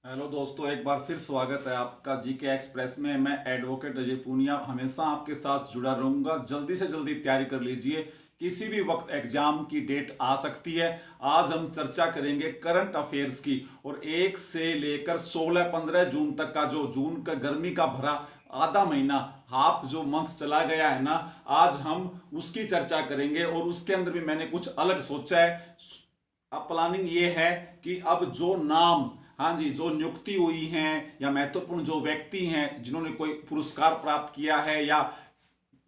Hello दोस्तों, एक बार फिर स्वागत है आपका जीके एक्सप्रेस में। मैं एडवोकेट अजय पूनिया हमेशा आपके साथ जुड़ा रहूंगा। जल्दी से जल्दी तैयारी कर लीजिए, किसी भी वक्त एग्जाम की डेट आ सकती है। आज हम चर्चा करेंगे करंट अफेयर्स की, और 1 से लेकर 16-15 जून तक का जो जून का गर्मी का भरा आधा महीना, हाफ जो मंथ चला गया है ना, आज हम उसकी चर्चा करेंगे। और उसके अंदर भी मैंने कुछ अलग सोचा है। अब प्लानिंग ये है कि अब जो नाम, हाँ जी, जो नियुक्ति हुई हैं या महत्वपूर्ण जो व्यक्ति हैं जिन्होंने कोई पुरस्कार प्राप्त किया है या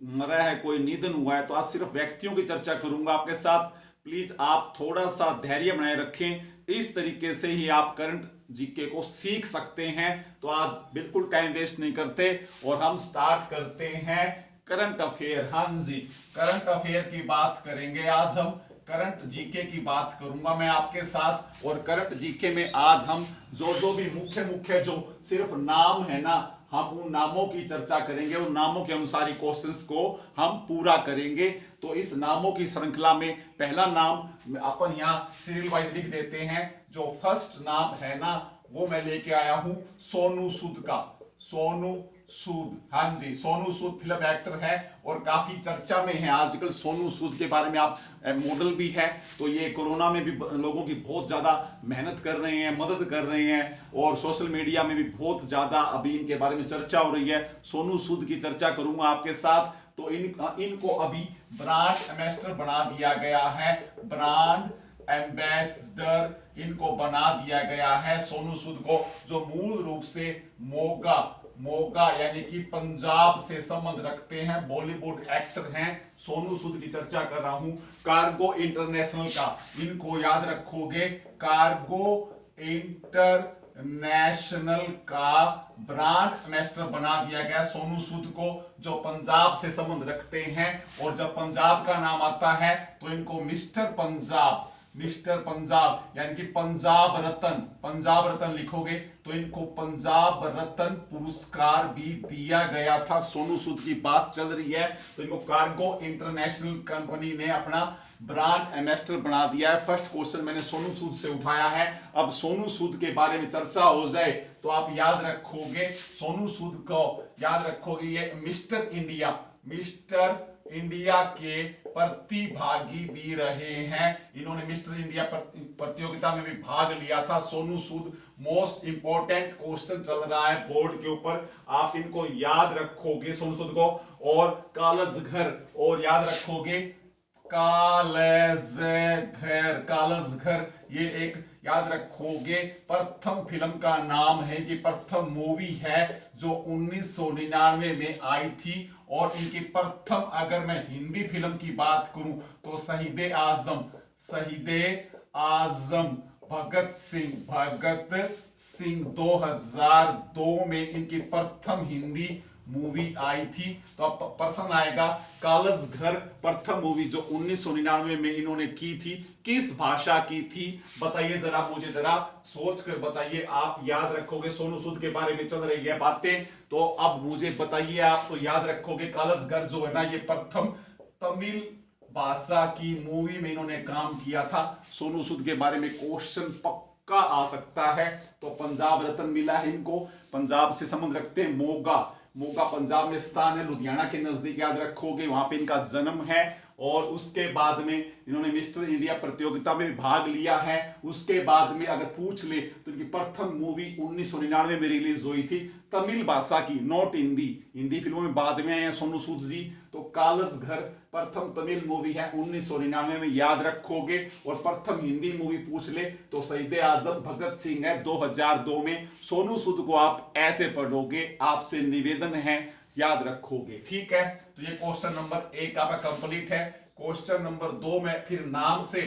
मरा है, कोई निधन हुआ है, तो आज सिर्फ व्यक्तियों की चर्चा करूंगा आपके साथ। प्लीज आप थोड़ा सा धैर्य बनाए रखें, इस तरीके से ही आप करंट जीके को सीख सकते हैं। तो आज बिल्कुल टाइम वेस्ट नहीं करते और हम स्टार्ट करते हैं करंट अफेयर। हाँ जी, करंट अफेयर की बात करेंगे आज हम। करंट जीके की बात करूंगा मैं आपके साथ, और करंट जीके में आज हम जो जो भी मुख्य मुख्य जो सिर्फ नाम है ना, हम उन नामों की चर्चा करेंगे। उन नामों के अनुसार ही क्वेश्चंस को हम पूरा करेंगे। तो इस नामों की श्रृंखला में पहला नाम अपन यहाँ सीरियल वाइज लिख देते हैं। जो फर्स्ट नाम है ना, वो मैं लेके आया हूं सोनू सूद का। सोनू सूद, हाँ जी, सोनू सूद फिल्म एक्टर है और काफी चर्चा में है आजकल। सोनू सूद के बारे में आप मॉडल भी है, तो ये कोरोना में भी लोगों की बहुत ज्यादा मेहनत कर रहे हैं, मदद कर रहे हैं, और सोशल मीडिया में भी बहुत ज्यादा अभी इनके बारे में चर्चा हो रही है। सोनू सूद की चर्चा करूंगा आपके साथ। तो इनको अभी ब्रांड एम्बेसडर बना दिया गया है। ब्रांड एम्बेसडर इनको बना दिया गया है सोनू सूद को, जो मूल रूप से मोगा मोगा यानी कि पंजाब से संबंध रखते हैं, बॉलीवुड एक्टर हैं। सोनू सूद की चर्चा कर रहा हूं। कार्गो इंटरनेशनल का, इनको याद रखोगे, कार्गो इंटरनेशनल का ब्रांड एम्बेसडर बना दिया गया सोनू सूद को, जो पंजाब से संबंध रखते हैं। और जब पंजाब का नाम आता है तो इनको मिस्टर पंजाब, मिस्टर पंजाब यानी कि पंजाब रत्न, पंजाब रत्न लिखोगे तो इनको पंजाब रत्न पुरस्कार भी दिया गया था। सोनू सूद की बात चल रही है तो इनको कार्गो इंटरनेशनल कंपनी ने अपना ब्रांड एम्बेसडर बना दिया है। फर्स्ट क्वेश्चन मैंने सोनू सूद से उठाया है। अब सोनू सूद के बारे में चर्चा हो जाए तो आप याद रखोगे, सोनू सूद को याद रखोगे, ये मिस्टर इंडिया, मिस्टर इंडिया के प्रतिभागी भी रहे हैं। इन्होंने मिस्टर इंडिया प्रतियोगिता में भी भाग लिया था। Sonu Sood, most important question चल रहा है बोर्ड के ऊपर, आप इनको याद रखोगे सोनू सूद को। और कालजघर, और याद रखोगे कालजघर, कालजघर ये एक याद रखोगे प्रथम फिल्म का नाम है, कि प्रथम मूवी है जो 1999 में आई थी। और इनकी प्रथम, अगर मैं हिंदी फिल्म की बात करूं तो शहीदे आजम, शहीदे आजम भगत सिंह, भगत सिंह 2002 में इनकी प्रथम हिंदी मूवी आई थी। तो अब प्रश्न आएगा, कालजघर प्रथम मूवी जो 1999 में इन्होंने की थी, किस भाषा की थी? बताइए जरा, मुझे जरा सोच कर बताइए। आप याद रखोगे, सोनू सूद के बारे में चल रही है बातें, तो अब मुझे बताइए, आप तो याद रखोगे कालजघर जो है ना, ये प्रथम तमिल भाषा की मूवी में इन्होंने काम किया था। सोनू सूद के बारे में क्वेश्चन पक्का आ सकता है। तो पंजाब रत्न मिला है इनको, पंजाब से संबंध रखते हैं। मोगा, मोगा पंजाब में स्थान है, लुधियाना के नजदीक, याद रखोगे, वहां पे इनका जन्म है। और उसके बाद में इन्होंने मिस्टर इंडिया प्रतियोगिता में भी भाग लिया है। उसके बाद में अगर पूछ ले तो इनकी प्रथम मूवी 1999 में रिलीज हुई थी, तमिल भाषा की, नॉट हिंदी। हिंदी फिल्मों में बाद में आए हैं सोनू सूद जी। तो कालजघर प्रथम तमिल मूवी है 1999 में, याद रखोगे। और प्रथम हिंदी मूवी पूछ ले तो शहीदे आजम भगत सिंह है 2002 में। सोनू सूद को आप ऐसे पढ़ोगे, आपसे निवेदन है याद रखोगे, ठीक है। तो ये क्वेश्चन नंबर 1 आपका कंप्लीट है। क्वेश्चन नंबर 2 में फिर नाम से,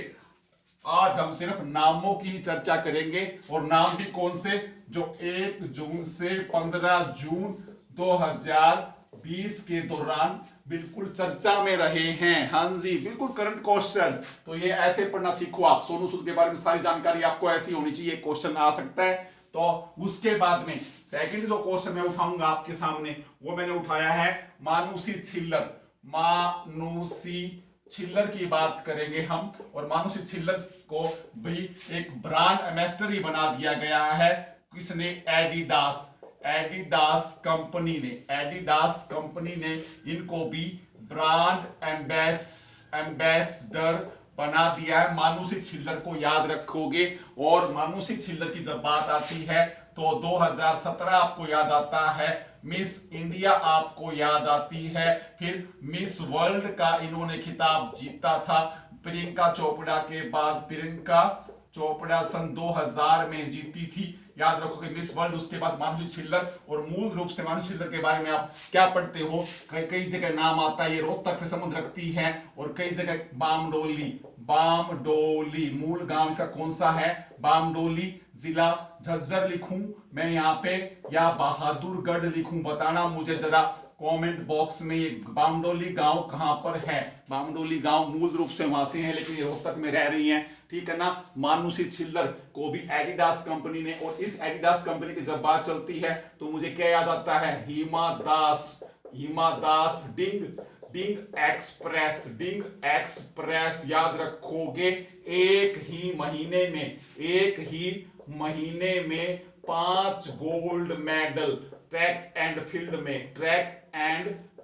आज हम सिर्फ नामों की ही चर्चा करेंगे। और नाम भी कौन से, जो 1 जून से 15 जून 2020 के दौरान बिल्कुल चर्चा में रहे हैं। हाँ जी, बिल्कुल करंट क्वेश्चन। तो ये ऐसे पढ़ना सीखो आप। सोनू सूद के बारे में सारी जानकारी आपको ऐसी होनी चाहिए, क्वेश्चन आ सकता है। तो उसके बाद में सेकंड जो क्वेश्चन मैं उठाऊंगा आपके सामने, वो मैंने उठाया है मानुषी छिल्लर। मानुषी छिल्लर की बात करेंगे हम। और मानुषी छिल्लर को भी एक ब्रांड एम्बेसडर ही बना दिया गया है किसने? एडिडास। एडिडास कंपनी ने इनको भी ब्रांड एम्बेसडर बना दिया है। मानुषी छिल्लर को याद रखोगे। और मानुषी छिल्लर की जब बात आती है तो 2017 आपको याद आता है, मिस इंडिया आपको याद आती है, फिर मिस वर्ल्ड का इन्होंने खिताब जीता था प्रियंका चोपड़ा के बाद। प्रियंका चोपड़ा सन 2000 में जीती थी, याद रखोगे, मिस वर्ल्ड। उसके बाद मानुषी छिल्लर। और मूल रूप से मानुषी छिल्लर के बारे में आप क्या पढ़ते हो? कई जगह नाम आता है, ये रोहतक से संबंध रखती है। और कई जगह बामडोली मूल गांव इसका कौन सा है? बामडोली, जिला झज्जर लिखूं मैं यहाँ पे या बहादुरगढ़ लिखूं? बताना मुझे जरा कमेंट बॉक्स में। ये बामडोली गांव कहां पर है? बामडोली गांव मूल रूप से वहां से है, लेकिन ये रोहतक में रह रही हैं, ठीक है ना। मानुषी छिल्लर को भी एडिडास कंपनी ने, और इस एडिडास कंपनी की जब बात चलती है तो मुझे क्या याद आता है? हिमा दास डिंग एक्सप्रेस याद रखोगे। एक ही महीने में 5 gold medal track and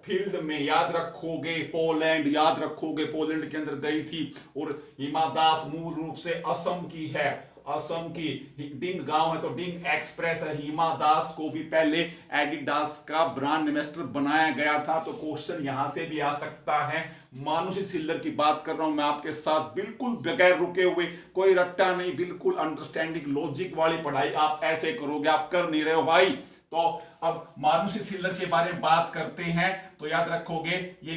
field में याद रखोगे। पोलैंड याद रखोगे, पोलैंड के अंदर गई थी। और हिमा दास मूल रूप से असम की है, असम की। डिंग गांव है तो डिंग एक्सप्रेस है। हिमा दास को भी पहले एडिडास का ब्रांड एम्बेसडर बनाया गया था। तो क्वेश्चन यहां से भी आ सकता है। मानुषी छिल्लर की बात कर रहा हूं मैं आपके साथ, बिल्कुल बगैर रुके हुए, कोई रट्टा नहीं, बिल्कुल अंडरस्टैंडिंग लॉजिक वाली पढ़ाई आप ऐसे करोगे। आप कर नहीं रहे हो भाई। तो अब मानुषी छिल्लर के बारे में बात करते हैं तो याद रखोगे ये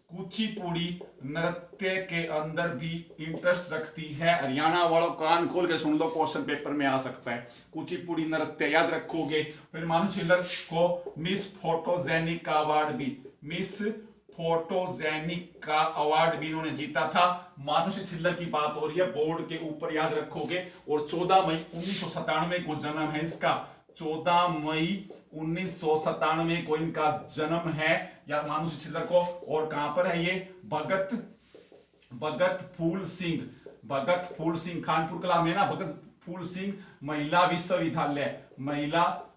कुचिपुड़ी नृत्य के अंदर भी इंटरेस्ट रखती है। हरियाणा वालों कान खोल के सुन लो, क्वेश्चन पेपर में आ सकता है। कुचिपुड़ी नृत्य याद रखोगे। फिर मानुषी छिल्लर को मिस फोटोजेनिक का अवार्ड भी इन्होंने जीता था। मानुषी छिल्लर की बात हो रही है बोर्ड के ऊपर, याद रखोगे। और 14 मई 1997 को जन्म है इसका। 14 मई 1997 को इनका जन्म है या मानुषी छिल्लर को। और कहां पर है ये? भगत फूल सिंह खानपुर कला में ना, भगत फूल सिंह महिला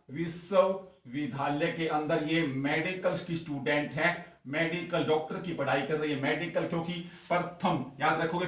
विश्वविद्यालय के अंदर ये मेडिकल की स्टूडेंट है। मेडिकल डॉक्टर की पढ़ाई कर रही है। मेडिकल क्योंकि प्रथम, याद रखोगे,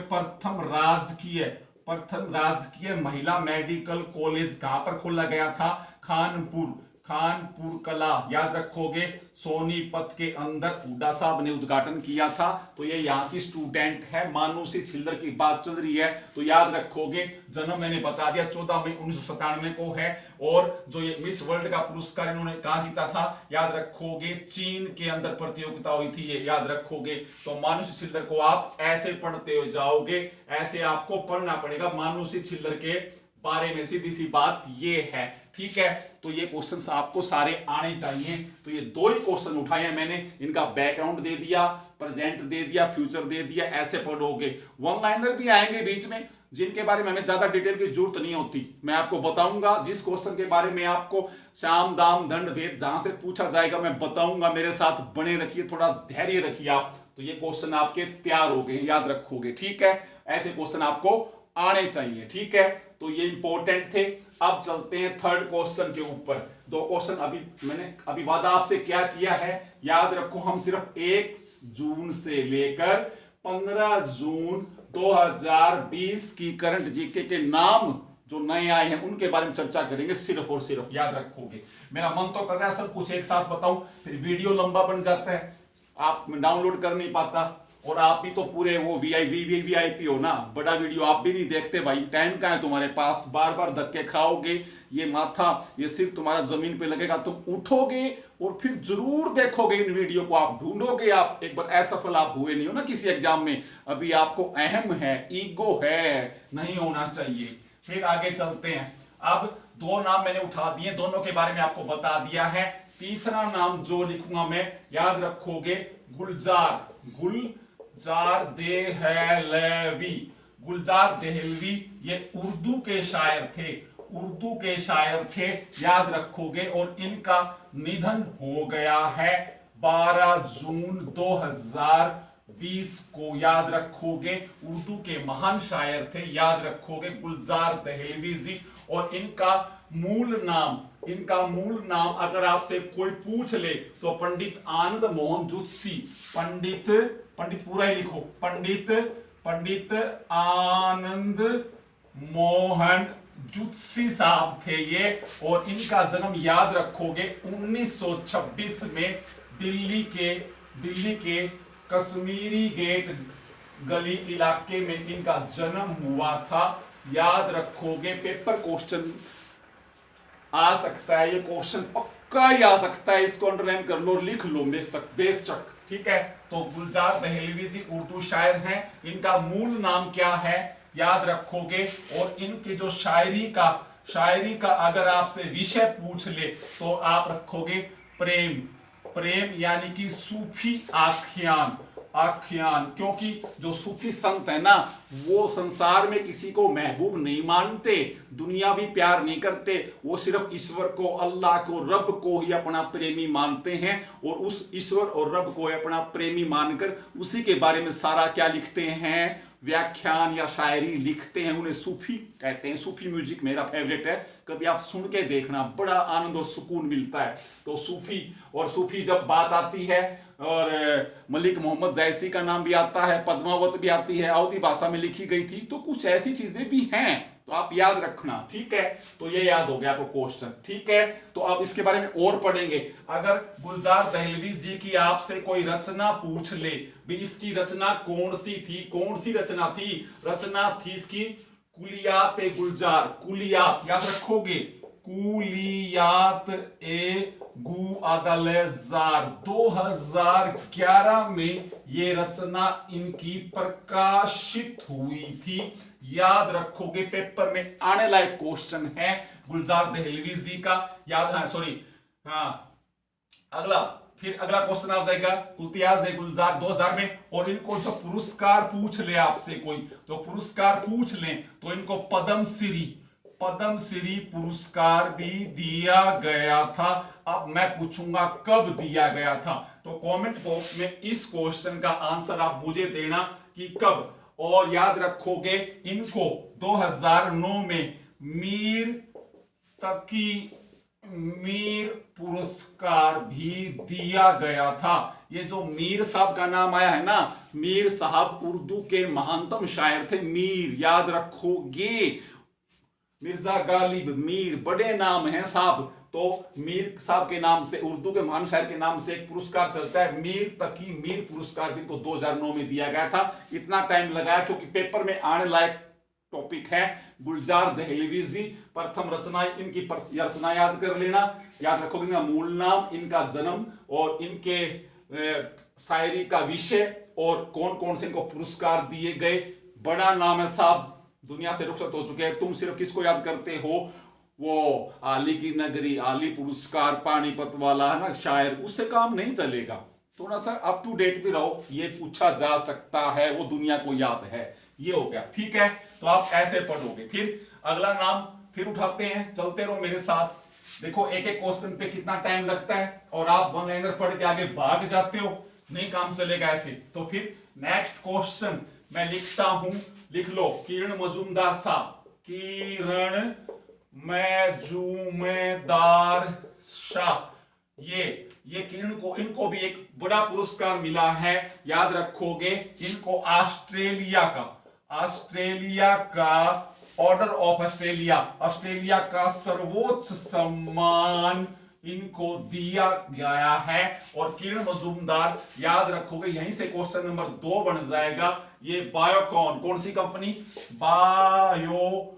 प्रथम राजकीय महिला मेडिकल कॉलेज कहां पर खोला गया था? खानपुर कला, याद रखोगे, सोनीपत के अंदर हुड्डा साहब ने उद्घाटन किया था। तो ये यहाँ की स्टूडेंट है। मानुषी छिल्लर की बात चल रही है तो याद रखोगे। जन्म मैंने बता दिया 14 मई 1997 को है। और जो ये मिस वर्ल्ड का पुरस्कार इन्होंने कहां जीता था? याद रखोगे, चीन के अंदर प्रतियोगिता हुई थी, ये याद रखोगे। तो मानुषी छिल्लर को आप ऐसे पढ़ते हो जाओगे, ऐसे आपको पढ़ना पड़ेगा मानुषी छिल्लर के बारे में। सीधी सी बात ये है, ठीक है। तो ये क्वेश्चंस आपको सारे आने चाहिए। तो ये 2 ही क्वेश्चन उठाए हैं मैंने, इनका बैकग्राउंड दे दिया, प्रेजेंट दे दिया, फ्यूचर दे दिया, ऐसे पढ़ोगे। वन लाइनर भी आएंगे बीच में, जिनके बारे में हमें ज्यादा डिटेल की जरूरत नहीं होती। मैं आपको बताऊंगा जिस क्वेश्चन के बारे में आपको शाम दाम दंड भेद जहां से पूछा जाएगा मैं बताऊंगा। मेरे साथ बने रखिए, थोड़ा धैर्य रखिए आप, तो ये क्वेश्चन आपके तैयार हो गए, याद रखोगे, ठीक है। ऐसे क्वेश्चन आपको आने चाहिए, ठीक है। तो ये इंपॉर्टेंट थे। अब चलते हैं थर्ड क्वेश्चन के ऊपर। 2 क्वेश्चन मैंने वादा आपसे क्या किया है, याद रखो। हम सिर्फ 1 जून से लेकर 15 जून 2020 की करंट जीके के नाम जो नए आए हैं उनके बारे में चर्चा करेंगे, सिर्फ और सिर्फ, याद रखोगे। मेरा मन तो कर रहा है सब कुछ एक साथ बताऊं, फिर वीडियो लंबा बन जाता है, आप डाउनलोड कर नहीं पाता। और आप भी तो पूरे वो वीआईपी हो ना, बड़ा वीडियो आप भी नहीं देखते भाई। टाइम कहाँ है तुम्हारे पास? बार बार धक्के खाओगे, ये माथा, ये सिर तुम्हारा जमीन पे लगेगा, तुम उठोगे और फिर जरूर देखोगे इन वीडियो को, आप ढूंढोगे। आप एक बार असफल आप हुए नहीं हो ना किसी एग्जाम में, अभी आपको अहम है, ईगो है, नहीं होना चाहिए। फिर आगे चलते हैं। अब 2 नाम मैंने उठा दिए, दोनों के बारे में आपको बता दिया है। तीसरा नाम जो लिखूंगा मैं, याद रखोगे, गुलजार देहलवी। ये उर्दू के शायर थे, याद रखोगे। और इनका निधन हो गया है 12 जून 2000 20 को याद रखोगे। उर्दू के महान शायर थे, याद रखोगे, गुलजार दहलवी जी। और इनका मूल नाम अगर आपसे कोई पूछ ले तो पंडित आनंद मोहन जुत्सी, पंडित पूरा ही लिखो, पंडित आनंद मोहन जुत्सी साहब थे ये। और इनका जन्म याद रखोगे 1926 में दिल्ली के कश्मीरी गेट गली इलाके में इनका जन्म हुआ था। याद रखोगे, पेपर क्वेश्चन आ सकता है, ये क्वेश्चन पक्का ही आ सकता है, इसको अंडरलाइन कर लो, लिख लो बेशक। ठीक है, तो गुलजार दहलवी जी उर्दू शायर हैं। इनका मूल नाम क्या है याद रखोगे। और इनके जो शायरी का अगर आपसे विषय पूछ ले तो आप रखोगे प्रेम यानी कि सूफी आख्यान, क्योंकि जो सूफी संत है ना वो संसार में किसी को महबूब नहीं मानते, दुनियावी प्यार नहीं करते, वो सिर्फ ईश्वर को, अल्लाह को, रब को ही अपना प्रेमी मानते हैं। और उस ईश्वर और रब को अपना प्रेमी मानकर उसी के बारे में सारा क्या लिखते हैं, व्याख्यान या शायरी लिखते हैं। उन्हें सूफी कहते हैं। सूफी म्यूजिक मेरा फेवरेट है, कभी आप सुन के देखना, बड़ा आनंद और सुकून मिलता है। तो सूफी जब बात आती है, और मलिक मोहम्मद जैसी का नाम भी आता है, पद्मावत भी आती है, अवधी भाषा में लिखी गई थी, तो कुछ ऐसी चीजें भी हैं, तो आप याद रखना। ठीक है, तो ये याद हो गया आपको क्वेश्चन। ठीक है, तो आप इसके बारे में और पढ़ेंगे। अगर गुलजार दहलवी जी की आपसे कोई रचना पूछ ले, भी इसकी रचना कौन सी रचना थी इसकी कुलियात ए गुलजार, कुलियात याद रखोगे, कुलियात ए गु अदलजार, 2011 में ये रचना इनकी प्रकाशित हुई थी। याद रखोगे, पेपर में आने लायक क्वेश्चन है गुलजार दहलवी जी का। अगला क्वेश्चन आ जाएगा इम्तियाज गुलजार 2000 में। और इनको जो पुरस्कार पूछ ले आपसे कोई, तो पुरस्कार पूछ ले तो इनको पद्मश्री पुरस्कार भी दिया गया था। अब मैं पूछूंगा कब दिया गया था, तो कमेंट बॉक्स में इस क्वेश्चन का आंसर आप मुझे देना कि कब। और याद रखोगे, इनको 2009 में मीर पुरस्कार भी दिया गया था। ये जो मीर साहब का नाम आया है ना, मीर साहब उर्दू के महानतम शायर थे। मीर याद रखोगे, मिर्जा गालिब, मीर बड़े नाम हैं साहब। तो मीर साहब के नाम से, उर्दू के महान शायर के नाम से एक पुरस्कार चलता है, मीर पुरस्कार भी इनको 2009 में दिया गया था। इतना टाइम लगाया क्योंकि पेपर में आने लायक टॉपिक है। गुलजार दहलवी जी, प्रथम रचना इनकी रचना याद कर लेना, याद रखोगे इनका मूल नाम, इनका जन्म और इनके शायरी का विषय और कौन कौन से इनको पुरस्कार दिए गए। बड़ा नाम है साहब, दुनिया से रुखसत हो चुके हैं। तुम सिर्फ किसको याद करते हो, वो आली की नगरी, आली पुरस्कार, पानीपत वाला है ना शायर, उससे काम नहीं चलेगा। थोड़ा सा अप टू डेट भी रहो, ये पूछा जा सकता है, वो दुनिया को याद है। ये हो गया, ठीक है, तो आप ऐसे पढ़ोगे। फिर अगला नाम फिर उठाते हैं, चलते रहो मेरे साथ। देखो एक एक क्वेश्चन पे कितना टाइम लगता है और आप वन लाइनर पढ़ के आगे भाग जाते हो, नहीं काम चलेगा ऐसे। तो फिर नेक्स्ट क्वेश्चन मैं लिखता हूं, लिख लो, किरण मजूमदार साहब, किरण मजूमदार शाह। ये किरण को, इनको भी एक बड़ा पुरस्कार मिला है, याद रखोगे। इनको ऑस्ट्रेलिया का ऑर्डर ऑफ ऑस्ट्रेलिया का सर्वोच्च सम्मान इनको दिया गया है। और किरण मजूमदार याद रखोगे, यहीं से क्वेश्चन नंबर 2 बन जाएगा। ये बायोकॉन, कौन सी कंपनी, बायोकॉन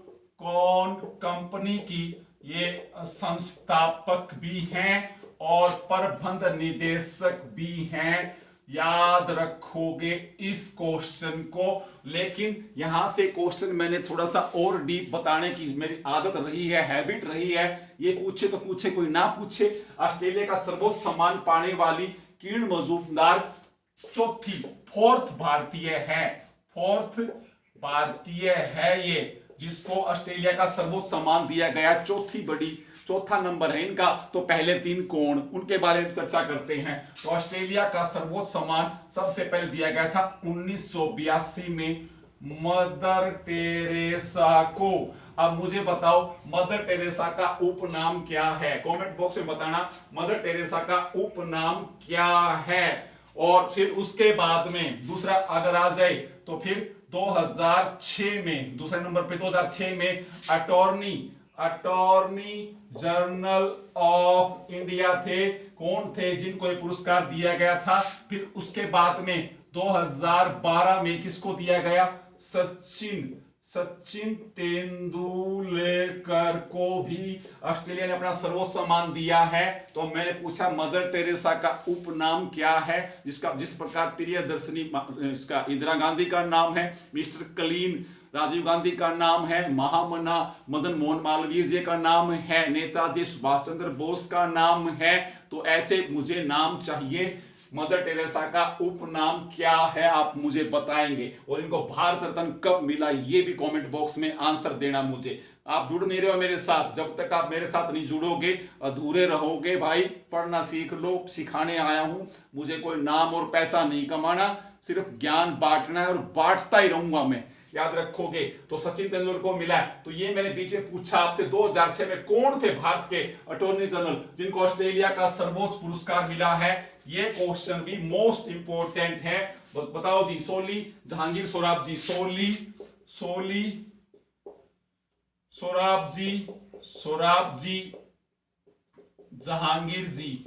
कंपनी की ये संस्थापक भी हैं और प्रबंध निदेशक भी हैं। याद रखोगे इस क्वेश्चन को। लेकिन यहां से क्वेश्चन मैंने थोड़ा सा और डीप बताने की मेरी आदत रही है, हैबिट रही है। ये पूछे तो पूछे, कोई ना पूछे। ऑस्ट्रेलिया का सर्वोच्च सम्मान पाने वाली किरण मजूमदार फोर्थ भारतीय है ये। जिसको ऑस्ट्रेलिया का सर्वोच्च सम्मान दिया गया, चौथा नंबर है इनका। तो पहले 3 कौन, उनके बारे में चर्चा करते हैं। तो ऑस्ट्रेलिया का सर्वोच्च सम्मान सबसे पहले दिया गया था 1982 में मदर टेरेसा को। अब मुझे बताओ मदर टेरेसा का उपनाम क्या है, कमेंट बॉक्स में बताना मदर टेरेसा का उपनाम क्या है। और फिर उसके बाद में दूसरा अगर आ जाए तो फिर 2006 में दूसरे नंबर पे 2006 में अटॉर्नी जनरल ऑफ इंडिया थे। कौन थे जिनको ये पुरस्कार दिया गया था। फिर उसके बाद में 2012 में किसको दिया गया, सचिन तेंदुलकर को भी ऑस्ट्रेलिया ने अपना सर्वोच्च सम्मान दिया है। तो मैंने पूछा मदर टेरेसा का उपनाम क्या है, जिस प्रकार प्रियदर्शनी इसका इंदिरा गांधी का नाम है, मिस्टर क्लीन राजीव गांधी का नाम है, महामना मदन मोहन मालवीय जी का नाम है, नेताजी सुभाष चंद्र बोस का नाम है। तो ऐसे मुझे नाम चाहिए। मदर टेरेसा का उपनाम क्या है आप मुझे बताएंगे, और इनको भारत रत्न कब मिला ये भी कमेंट बॉक्स में आंसर देना मुझे। आप जुड़ नहीं रहे हो मेरे साथ, जब तक आप मेरे साथ नहीं जुड़ोगे अधूरे रहोगे भाई। पढ़ना सीख लो, सिखाने आया हूं, मुझे कोई नाम और पैसा नहीं कमाना, सिर्फ ज्ञान बांटना है और बांटता ही रहूंगा मैं, याद रखोगे। तो सचिन तेंदुलकर को मिला है। तो ये मैंने बीच में पूछा आपसे 2006 में कौन थे भारत के अटॉर्नी जनरल जिनको ऑस्ट्रेलिया का सर्वोच्च पुरस्कार मिला है। ये क्वेश्चन भी मोस्ट इंपोर्टेंट है। बताओ जी, सोली जहांगीर सोराबजी, सोराबजी जहांगीर जी,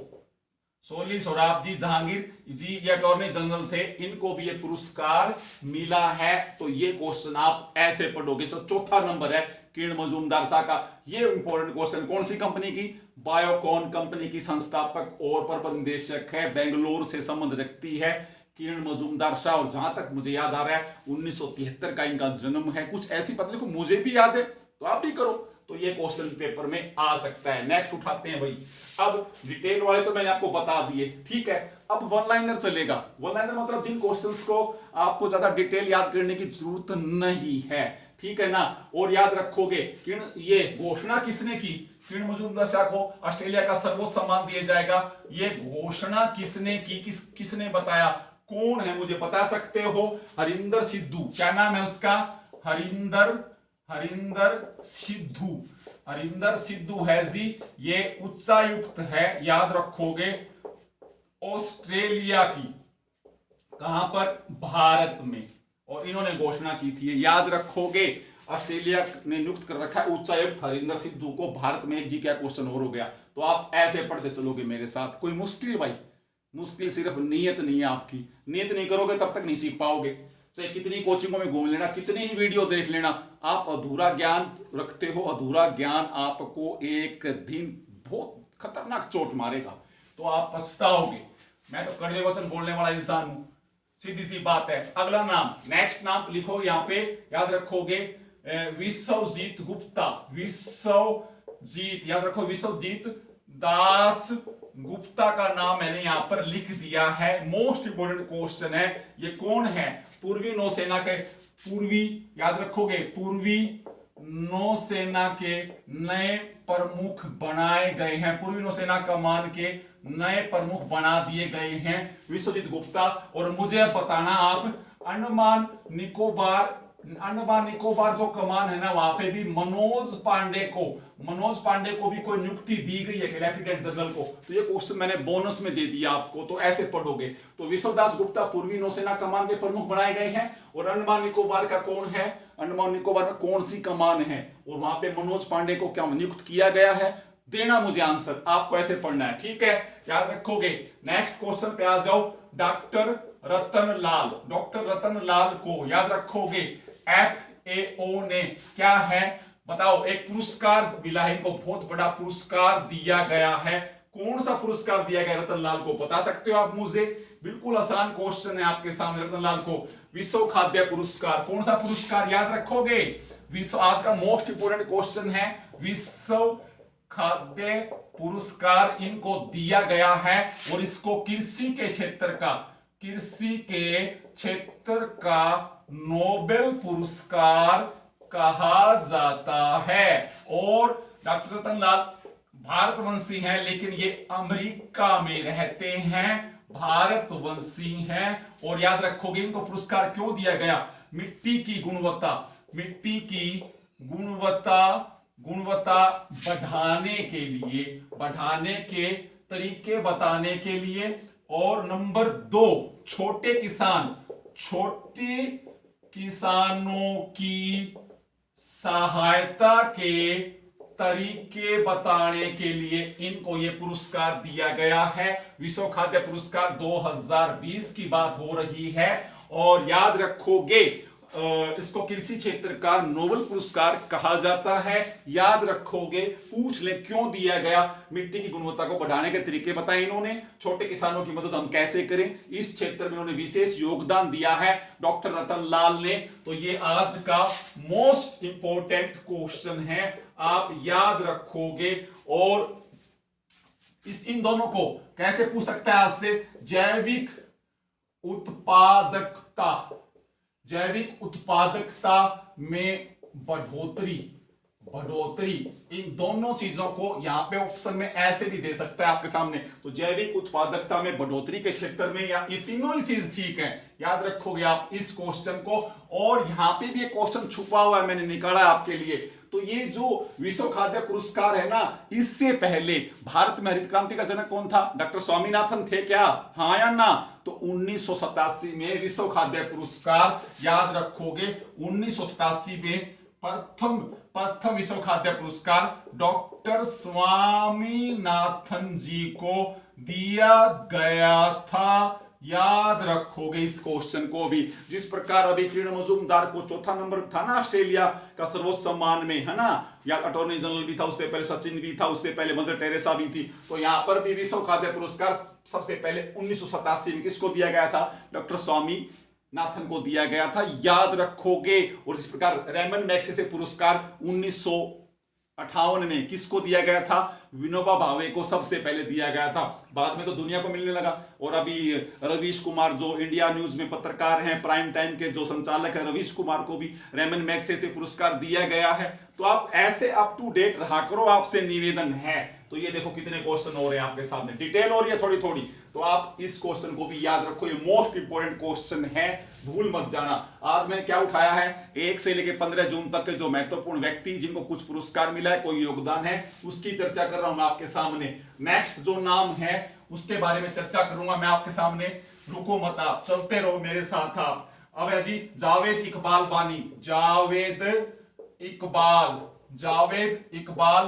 सोली सोराबजी जहांगीर जी ये अटॉर्नी जनरल थे, इनको भी ये पुरस्कार मिला है। तो ये क्वेश्चन आप ऐसे पढ़ोगे। तो चौथा नंबर है किरण मजूमदार शाह का। ये इंपॉर्टेंट क्वेश्चन, कौन सी कंपनी की, बायोकॉन कंपनी की संस्थापक और प्रबंध निदेशक है, बेंगलोर से संबंध रखती है किरण मजूमदार शाह। और जहां तक मुझे याद आ रहा है 1973 का इनका जन्म है, कुछ ऐसी पता नहीं, मुझे भी याद है तो आप भी करो। तो ये क्वेश्चन पेपर में आ सकता है। नेक्स्ट उठाते हैं भाई। अब डिटेल वाले तो मैंने आपको बता दिए, ठीक है। अब वन लाइनर चलेगा। वन लाइनर मतलब जिन क्वेश्चंस को आपको ज्यादा डिटेल याद करने की जरूरत नहीं है, ठीक है ना। और याद रखोगे ये घोषणा किसने की, किरण मजूमदार शाह को ऑस्ट्रेलिया का सर्वोच्च सम्मान दिया जाएगा। ये घोषणा किसने की, किसने बताया, कौन है मुझे बता सकते हो। हरिंदर सिद्धू, क्या नाम है उसका, हरिंदर सिद्धू है जी। ये उच्चायुक्त है, याद रखोगे, ऑस्ट्रेलिया की, कहां पर, भारत में। और इन्होंने घोषणा की थी, याद रखोगे। ऑस्ट्रेलिया ने नियुक्त कर रखा है उच्चायुक्त हरिंदर सिद्धू को। भारत में एक जी क्या क्वेश्चन और हो गया। तो आप ऐसे पढ़ते चलोगे मेरे साथ। कोई मुश्किल भाई, मुश्किल सिर्फ नीयत नहीं है आपकी। नियत नहीं करोगे तब तक नहीं सीख पाओगे। चाहे कितनी कोचिंगों में घूम लेना, कितनी ही वीडियो देख लेना, आप अधूरा ज्ञान रखते हो। अधूरा ज्ञान आपको एक दिन बहुत खतरनाक चोट मारेगा, तो आप पछताओगे। मैं तो कड़वे वचन बोलने वाला इंसान हूं, सीधी सी बात है। अगला नाम, नेक्स्ट नाम लिखो यहां पे, याद रखोगे, विश्वजीत गुप्ता। विश्वजीत, याद रखो, विश्वजीत दास गुप्ता का नाम मैंने यहां पर लिख दिया है। मोस्ट इंपोर्टेंट क्वेश्चन है। ये कौन है, पूर्वी नौसेना के याद रखोगे, पूर्वी नौसेना के नए प्रमुख बनाए गए हैं। पूर्वी नौसेना कमान के नए प्रमुख बना दिए गए हैं विश्वजीत गुप्ता। और मुझे बताना आप, अंडमान निकोबार जो कमान है ना, वहां पे भी मनोज पांडे को भी कोई नियुक्ति दी गई है लेफ्टिनेंट जनरल को। तो ये क्वेश्चन मैंने बोनस में दे दिया आपको, तो ऐसे पढ़ोगे। तो विश्वदास गुप्ता पूर्वी नौसेना कमान के प्रमुख बनाए गए हैं। और अंडमान निकोबार का कौन है, अंडमान निकोबार में कौन सी कमान है, और वहां पे मनोज पांडे को क्या नियुक्त किया गया है, देना मुझे आंसर। आपको ऐसे पढ़ना है, ठीक है, याद रखोगे। नेक्स्ट क्वेश्चन पे आ जाओ। डॉक्टर रतन लाल को, याद रखोगे, FAO ने क्या है बताओ, एक पुरस्कार मिला है इनको, बहुत बड़ा पुरस्कार दिया गया है। कौन सा पुरस्कार दिया गया रतन लाल को, बता सकते हो आप मुझे। बिल्कुल आसान क्वेश्चन है आपके सामने। रतन लाल को विश्व खाद्य पुरस्कार, कौन सा पुरस्कार, याद रखोगे, विश्व, आज का मोस्ट इंपोर्टेंट क्वेश्चन है, विश्व खाद्य पुरस्कार इनको दिया गया है। और इसको कृषि के क्षेत्र का नोबेल पुरस्कार कहा जाता है। और डॉक्टर रतनलाल भारतवंशी हैं, लेकिन ये अमेरिका में रहते हैं, भारतवंशी हैं। और याद रखोगे इनको पुरस्कार क्यों दिया गया? मिट्टी की गुणवत्ता गुणवत्ता बढ़ाने के तरीके बताने के लिए। और नंबर 2, छोटे किसानों की सहायता के तरीके बताने के लिए इनको यह पुरस्कार दिया गया है। विश्व खाद्य पुरस्कार 2020 की बात हो रही है। और याद रखोगे इसको कृषि क्षेत्र का नोबेल पुरस्कार कहा जाता है। याद रखोगे, पूछ ले क्यों दिया गया? मिट्टी की गुणवत्ता को बढ़ाने के तरीके बताए इन्होंने, छोटे किसानों की मदद हम कैसे करें, इस क्षेत्र में इन्होंने विशेष योगदान दिया है डॉक्टर रतनलाल ने। तो ये आज का मोस्ट इंपॉर्टेंट क्वेश्चन है, आप याद रखोगे। और इन दोनों को कैसे पूछ सकता है आज से? जैविक उत्पादकता में बढ़ोतरी, इन दोनों चीजों को यहां पे ऑप्शन में ऐसे भी दे सकता है आपके सामने। तो जैविक उत्पादकता में बढ़ोतरी के क्षेत्र में, या ये तीनों ही चीज ठीक है, याद रखोगे आप इस क्वेश्चन को। और यहां पे भी एक क्वेश्चन छुपा हुआ है, मैंने निकाला है आपके लिए। तो ये जो विश्व खाद्य पुरस्कार है ना, इससे पहले भारत में हरित क्रांति का जनक कौन था? डॉक्टर स्वामीनाथन थे क्या? हाँ या ना? तो 1987 में विश्व खाद्य पुरस्कार, याद रखोगे 1987 में प्रथम विश्व खाद्य पुरस्कार डॉक्टर स्वामीनाथन जी को दिया गया था। याद रखोगे इस क्वेश्चन को भी। जिस प्रकार अभी किरण मजूमदार को चौथा नंबर था ना ऑस्ट्रेलिया का सर्वोच्च सम्मान में, है ना, या अटॉर्नी जनरल भी था, उससे पहले सचिन भी था, उससे पहले मदर टेरेसा भी थी। तो यहां पर भी विश्व खाद्य पुरस्कार सबसे पहले 1987 में किसको दिया गया था? डॉक्टर स्वामीनाथन को दिया गया था, याद रखोगे। और इस प्रकार रेमन मैग्सेसे पुरस्कार 1958 में किसको दिया गया था? विनोबा भावे को सबसे पहले दिया गया था, बाद में तो दुनिया को मिलने लगा। और अभी रवीश कुमार जो इंडिया न्यूज में पत्रकार हैं, प्राइम टाइम के जो संचालक है, रवीश कुमार को भी रेमन मैग्सेसे पुरस्कार दिया गया है। तो आप ऐसे अप टू डेट रहा करो, आपसे निवेदन है। तो ये देखो कितने क्वेश्चन हो रहे हैं आपके सामने, डिटेल हो रही है थोड़ी थोड़ी। तो आप इस क्वेश्चन को भी याद रखो, ये मोस्ट इंपोर्टेंट क्वेश्चन है, भूल मत जाना। आज मैंने क्या उठाया है? 1 से लेकर 15 जून तक के जो महत्वपूर्ण व्यक्ति जिनको कुछ पुरस्कार मिला है, कोई योगदान है, उसकी चर्चा कर रहा हूं मैं आपके सामने। नेक्स्ट जो नाम है उसके बारे में चर्चा करूंगा मैं आपके सामने। रुको मत, आप चलते रहो मेरे साथ। आप अब है जी जावेद इकबाल बानी, जावेद इकबाल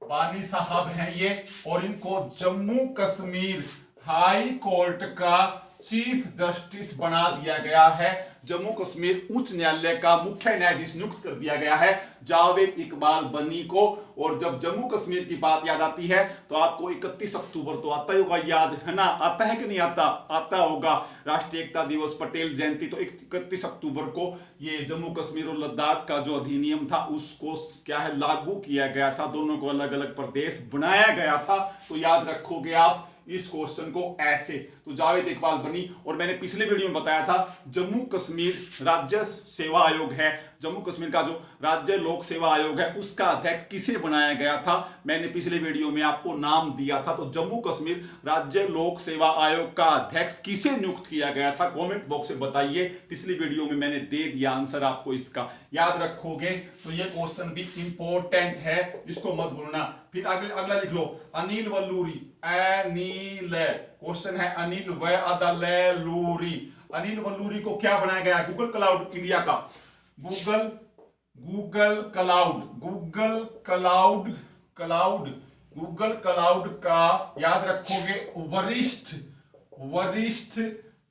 बानी साहब हैं ये। और इनको जम्मू कश्मीर हाई कोर्ट का चीफ जस्टिस बना दिया गया है, जम्मू कश्मीर उच्च न्यायालय का मुख्य न्यायाधीश नियुक्त कर दिया गया है जावेद इकबाल बनी को। और जब जम्मू कश्मीर की बात याद आती है तो आपको 31 अक्टूबर तो आता ही होगा, याद है ना? आता है कि नहीं आता? आता होगा। राष्ट्रीय एकता दिवस, पटेल जयंती, तो 31 अक्टूबर को ये जम्मू कश्मीर और लद्दाख का जो अधिनियम था उसको क्या है, लागू किया गया था। दोनों को अलग अलग प्रदेश बनाया गया था। तो याद रखोगे आप इस क्वेश्चन को ऐसे। तो जावेद इकबाल बनी। और मैंने पिछले वीडियो में बताया था जम्मू कश्मीर राज्य सेवा आयोग है, जम्मू कश्मीर का जो राज्य लोक सेवा आयोग है उसका अध्यक्ष किसे बनाया गया था, मैंने पिछले वीडियो में आपको नाम दिया था। तो जम्मू कश्मीर राज्य लोक सेवा आयोग का अध्यक्ष किसे नियुक्त किया गया था? कमेंट बॉक्स में बताइए। पिछली वीडियो में मैंने दे दिया आंसर आपको इसका, याद रखोगे। तो ये क्वेश्चन भी इंपॉर्टेंट है, इसको मत भूलना। फिर अगला लिख लो, अनिल वल्लूरी, क्वेश्चन है अनिल वल्लूरी। अनिल वल्लूरी को क्या बनाया गया? गूगल क्लाउड इंडिया का, गूगल क्लाउड का याद रखोगे वरिष्ठ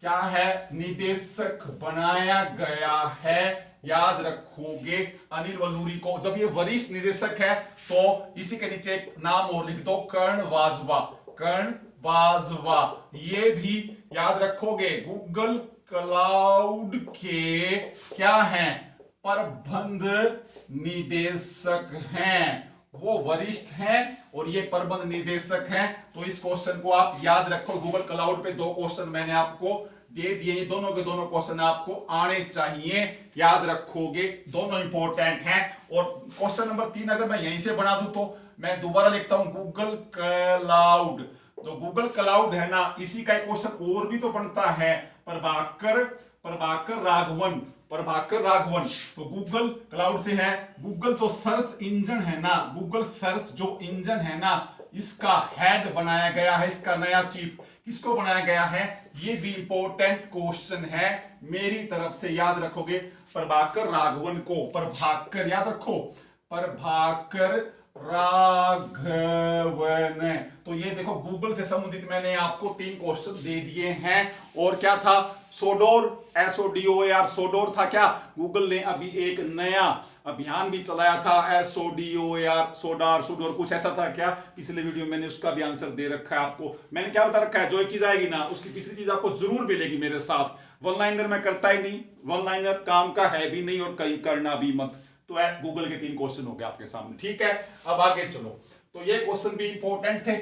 क्या है, निदेशक बनाया गया है। याद रखोगे अनिल वल्लूरी को। जब ये वरिष्ठ निदेशक है तो इसी के नीचे एक नाम और लिख दो, कर्ण बाजवा। ये भी याद रखोगे। गूगल क्लाउड के क्या हैं? प्रबंध निदेशक हैं, वो वरिष्ठ हैं और ये प्रबंध निदेशक हैं। तो इस क्वेश्चन को आप याद रखो। गूगल क्लाउड पे 2 क्वेश्चन मैंने आपको दे दिए। ये दोनों के दोनों क्वेश्चन आपको आने चाहिए, याद रखोगे, दोनों इंपॉर्टेंट हैं। और क्वेश्चन नंबर 3 अगर मैं यहीं से बना दूं तो मैं दोबारा लिखता हूं गूगल क्लाउड। तो गूगल क्लाउड है ना, इसी का एक क्वेश्चन और भी तो बनता है, प्रभाकर राघवन। तो गूगल क्लाउड से है, गूगल जो सर्च इंजन है ना, गूगल सर्च जो इंजन है ना, इसका हेड बनाया गया है, इसका नया चीफ किसको बनाया गया है, ये भी इंपॉर्टेंट क्वेश्चन है मेरी तरफ से, याद रखोगे प्रभाकर राघवन को, प्रभाकर याद रखो, प्रभाकर राघवन। तो ये देखो गूगल से संबंधित मैंने आपको 3 क्वेश्चन दे दिए हैं। और क्या था, सोडोर, SODOAR, सोडोर था क्या, गूगल ने अभी एक नया अभियान भी चलाया था, SODOAR, सोडोर कुछ ऐसा था क्या, पिछले वीडियो में मैंने उसका भी आंसर दे रखा है आपको। मैंने क्या बता रखा है, जो एक चीज आएगी ना उसकी पिछली चीज आपको जरूर मिलेगी मेरे साथ। वन लाइनर मैं करता ही नहीं, वन लाइनर काम का है भी नहीं और कहीं करना भी मत। तो गूगल के 3 क्वेश्चन हो गए आपके सामने, ठीक है। अब आगे चलो, तो ये क्वेश्चन भी इंपॉर्टेंट थे।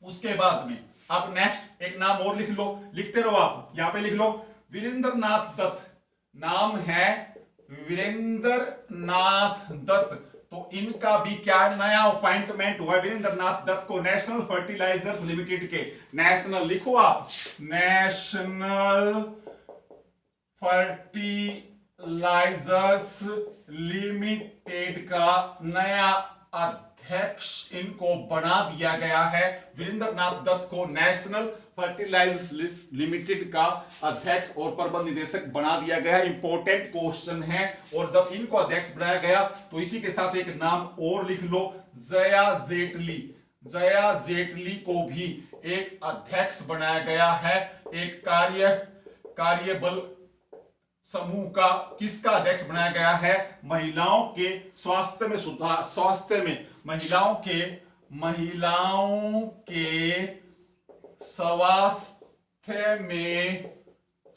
उसके बाद में अब नेक्स्ट एक नाम और लिख लो, लिखते रहो आप, यहां पे लिख लो वीरेंद्र नाथ दत्त, नाम है वीरेंद्र नाथ दत्त। तो इनका भी क्या नया अपॉइंटमेंट हुआ, वीरेंद्र नाथ दत्त को नेशनल फर्टिलाइजर्स लिमिटेड के, नेशनल लिखो आप, नेशनल फर्टिलाइजर्स लिमिटेड का नया अध्यक्ष इनको बना दिया गया है। वीरेंद्र नाथ दत्त को नेशनल फर्टिलाइजर्स लिमिटेड का अध्यक्ष और प्रबंध निदेशक बना दिया गया है, इंपॉर्टेंट क्वेश्चन है। और जब इनको अध्यक्ष बनाया गया तो इसी के साथ एक नाम और लिख लो, जया जेटली को भी एक अध्यक्ष बनाया गया है, एक कार्यबल समूह का, किसका अध्यक्ष बनाया गया है, महिलाओं के स्वास्थ्य में सुधार, महिलाओं के स्वास्थ्य में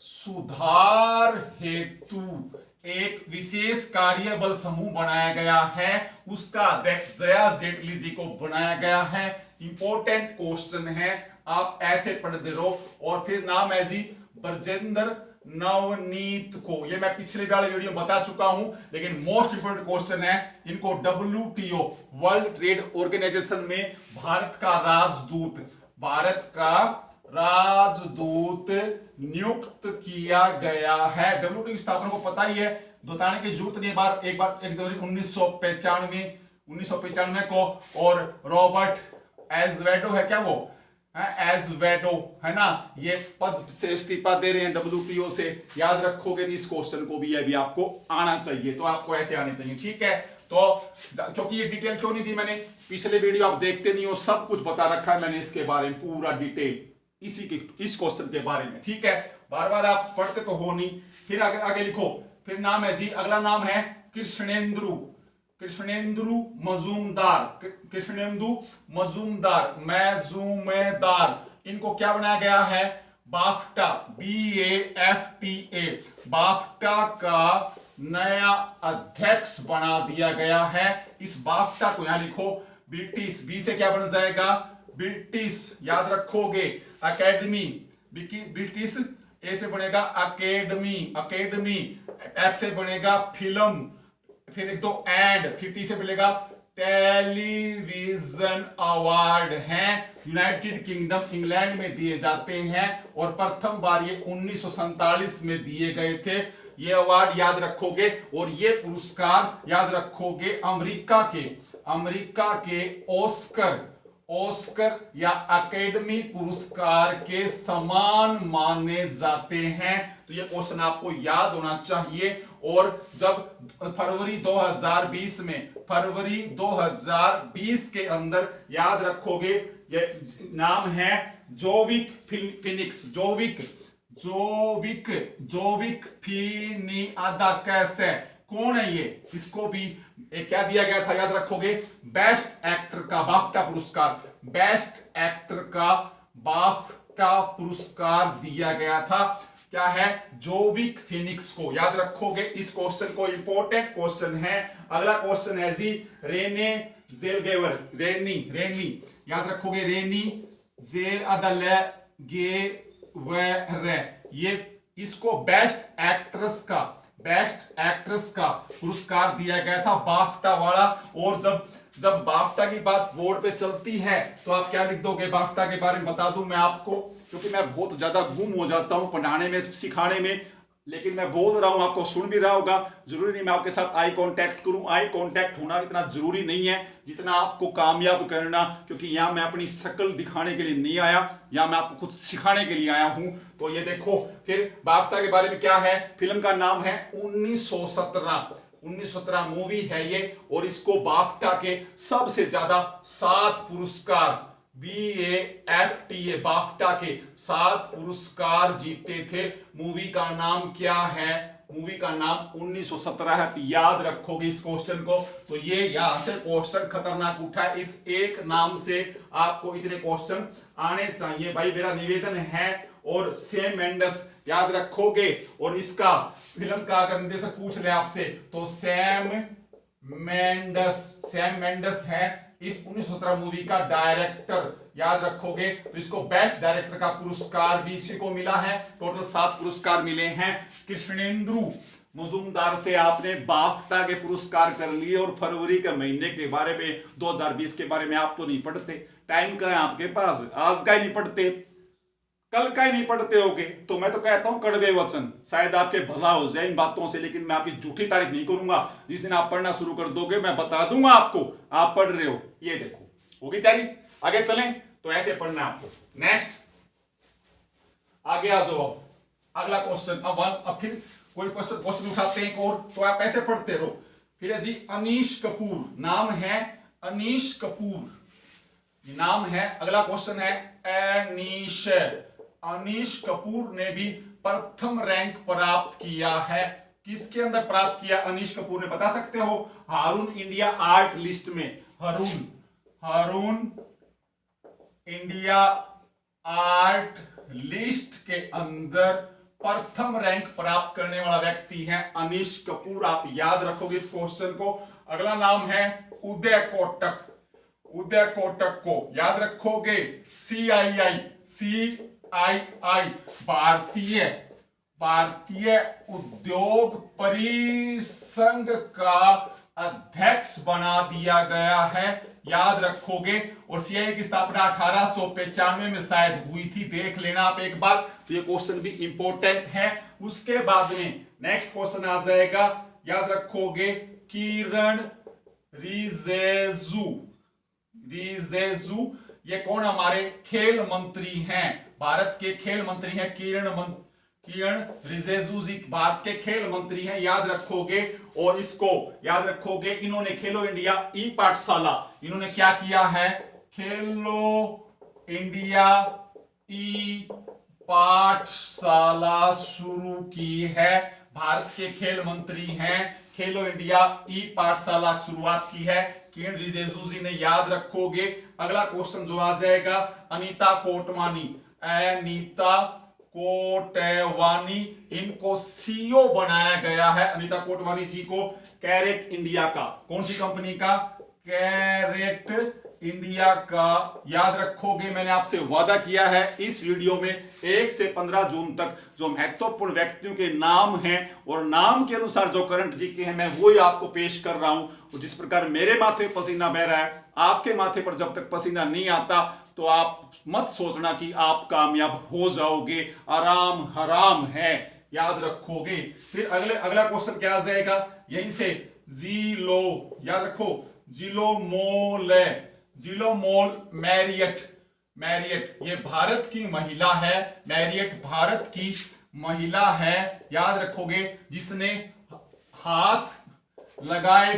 सुधार हेतु एक विशेष कार्यबल समूह बनाया गया है, उसका अध्यक्ष जया जेटली जी को बनाया गया है। इंपॉर्टेंट क्वेश्चन है, आप ऐसे पढ़ते रहो। और फिर नाम है जी ब्रजेंद्र नवनीत को, ये मैं पिछले वाले वीडियो में बता चुका हूं, लेकिन मोस्ट इंपोर्टेंट क्वेश्चन है, इनको WTO वर्ल्ड ट्रेड ऑर्गेनाइजेशन में भारत का राजदूत नियुक्त किया गया है। WTO की स्थापना को पता ही है, बताने की जरूरत नहीं, एक जनवरी 1995 को, और रॉबर्ट एजवेडो है क्या, वो एजवेडो है ना, ये पद से इस्तीफा दे रहे हैं WTO से, याद रखोगे इस क्वेश्चन को भी, ये भी आपको आना चाहिए। तो आपको ऐसे आने चाहिए, ठीक है। तो क्योंकि ये डिटेल क्यों नहीं दी मैंने, पिछले वीडियो आप देखते नहीं हो, सब कुछ बता रखा है मैंने इसके बारे में, पूरा डिटेल इस क्वेश्चन के बारे में, ठीक है। बार बार आप पढ़ते तो हो नहीं। फिर आगे लिखो, फिर नाम है जी, अगला नाम है कृष्णेंदु मजूमदार, इनको क्या बनाया गया है, बाफ्टा, BAFTA, बाफ्टा का नया अध्यक्ष बना दिया गया है। इस बाफ्टा को यहां लिखो, ब्रिटिश, बी से क्या बन जाएगा, ब्रिटिश, याद रखोगे, अकेडमी, ब्रिटिश, ए से बनेगा अकेडमी, एफ से बनेगा फिल्म, फिर एक दो एंड, 50 से मिलेगा टेलीविजन अवार्ड हैं, यूनाइटेड किंगडम इंग्लैंड में दिए जाते हैं, और प्रथम बार ये 1947 में दिए गए थे। ये अवार्ड याद रखोगे, और ये पुरस्कार याद रखोगे अमेरिका के ऑस्कर या अकेडमी पुरस्कार के समान माने जाते हैं। तो ये क्वेश्चन आपको याद होना चाहिए। और जब फरवरी 2020 के अंदर याद रखोगे, ये नाम है जोविक फिनिक्स, कौन है ये, इसको भी क्या दिया गया था, याद रखोगे, बेस्ट एक्टर का बाफ्टा पुरस्कार दिया गया था, क्या है, जोविक फिनिक्स को, याद रखोगे इस क्वेश्चन को, इंपॉर्टेंट क्वेश्चन है। अगला क्वेश्चन है जी रेने जेलगेवर, रेनी, याद रखोगे, रेनी ये इसको बेस्ट एक्ट्रेस का पुरस्कार दिया गया था, बाफ्टा वाला। और जब बाफ्टा की बात बोर्ड पे चलती है तो आप क्या लिख दोगे? बाफ्टा के बारे में बता दूं मैं आपको, क्योंकि मैं बहुत ज्यादा गुम हो जाता हूं पढ़ाने में, सिखाने में, लेकिन मैं बोल रहा हूं, आपको सुन भी रहा होगा। जरूरी नहीं मैं आपके साथ आई कांटेक्ट करूं, आई कांटेक्ट होना इतना जरूरी नहीं है जितना आपको कामयाब करना, क्योंकि यहां मैं अपनी शक्ल दिखाने के लिए नहीं आया, यहां मैं आपको खुद सिखाने के लिए आया हूं। तो ये देखो, फिर बाफ्टा के बारे में क्या है, फिल्म का नाम है 1917 मूवी है ये, और इसको बाफ्टा के सबसे ज्यादा 7 पुरस्कार, BAFTA बाफ्टा के 7 पुरस्कार जीते थे। मूवी का नाम क्या है? मूवी का नाम 1917 है। याद रखोगे इस क्वेश्चन को। तो ये यहां से क्वेश्चन खतरनाक उठा है, इस एक नाम से आपको इतने क्वेश्चन आने चाहिए भाई, मेरा निवेदन है। और सैम मेंडेस याद रखोगे, और इसका फिल्म का अगर निर्देशक पूछ ले आपसे तो सैम मेंडेस है इस 1917 मूवी का डायरेक्टर, याद रखोगे। तो इसको बेस्ट डायरेक्टर का पुरस्कार भी इसी को मिला है। टोटल 7 पुरस्कार मिले हैं। कृष्णेंदु मजूमदार से आपने बाफ्टा के पुरस्कार कर लिए, और फरवरी के महीने के बारे में, 2020 के बारे में आप तो नहीं पढ़ते, टाइम का है आपके पास, आज का ही नहीं पढ़ते, कल का ही नहीं पढ़ते होगे। तो मैं तो कहता हूं कड़वे वचन, शायद आपके भला हो जाए इन बातों से, लेकिन मैं आपकी झूठी तारीफ नहीं करूंगा। जिस दिन आप पढ़ना शुरू कर दोगे मैं बता दूंगा आपको आप पढ़ रहे हो। ये देखो, होगी तैयारी, आगे चलें। तो ऐसे पढ़ना है आपको। नेक्स्ट, आगे आ जाओ। अगला क्वेश्चन, अब फिर कोई क्वेश्चन उठाते हैं और, तो आप ऐसे पढ़ते रहो। फिर है जी अनीश कपूर, नाम है अनीश कपूर, नाम है। अगला क्वेश्चन है अनीश कपूर ने भी प्रथम रैंक प्राप्त किया है। किसके अंदर प्राप्त किया अनीश कपूर ने, बता सकते हो? हारून इंडिया आर्ट लिस्ट में, हारून इंडिया आर्ट लिस्ट के अंदर प्रथम रैंक प्राप्त करने वाला व्यक्ति है अनीश कपूर। आप याद रखोगे इस क्वेश्चन को। अगला नाम है उदय कोटक को याद रखोगे। CII भारतीय उद्योग परिसंघ का अध्यक्ष बना दिया गया है, याद रखोगे। और CII की स्थापना 1895 में शायद हुई थी, देख लेना आप एक बार। तो ये क्वेश्चन भी इंपॉर्टेंट है। उसके बाद में नेक्स्ट क्वेश्चन आ जाएगा, याद रखोगे, किरण रिजेजू, ये कौन हमारे खेल मंत्री हैं, भारत के खेल मंत्री हैं। किरण रिजेजू जी भारत के खेल मंत्री हैं, याद रखोगे। और इसको याद रखोगे, इन्होंने खेलो इंडिया ई पाठशाला, इन्होंने क्या किया है? खेलो इंडिया ई पाठशाला शुरू की है, भारत के खेल मंत्री हैं। खेलो इंडिया ई पाठशाला शुरुआत की है किरण रिजिजू जी ने, याद रखोगे। अगला क्वेश्चन जो आ जाएगा, अनीता कोटवानी, इनको CEO बनाया गया है। अनीता कोटवानी जी को कैरेट इंडिया का, कौन सी कंपनी का? कैरेट इंडिया का, याद रखोगे। मैंने आपसे वादा किया है इस वीडियो में 1 से 15 जून तक जो महत्वपूर्ण व्यक्तियों के नाम हैं और नाम के अनुसार जो करंट जीके हैं, मैं वही आपको पेश कर रहा हूं। जिस प्रकार मेरे माथे पसीना बह रहा है, आपके माथे पर जब तक पसीना नहीं आता तो आप मत सोचना कि आप कामयाब हो जाओगे, आराम हराम है, याद रखोगे। फिर अगला क्वेश्चन क्या आ जाएगा, यहीं से जीलो, याद रखो, जिलो मोल मैरियट, ये भारत की महिला है। मैरियट भारत की महिला है, याद रखोगे, जिसने हाथ लगाए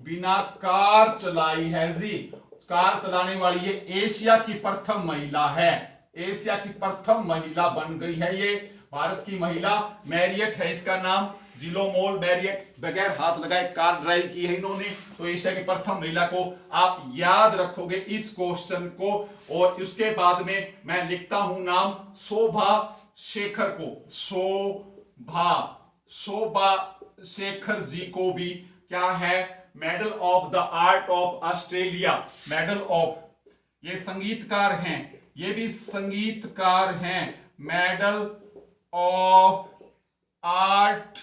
बिना कार चलाई है जी। कार चलाने वाली ये एशिया की प्रथम महिला है, एशिया की प्रथम महिला बन गई है ये भारत की महिला। मैरियट है इसका नाम, जिलोमोल मैरियट, बगैर हाथ लगाए कार ड्राइव की है इन्होंने। तो एशिया की प्रथम महिला को आप याद रखोगे इस क्वेश्चन को। और उसके बाद में मैं लिखता हूं नाम शोभा शेखर को, शोभा शेखर जी को भी क्या है, medal of the art of Australia, medal of, ये संगीतकार हैं, ये भी संगीतकार हैं। Medal of art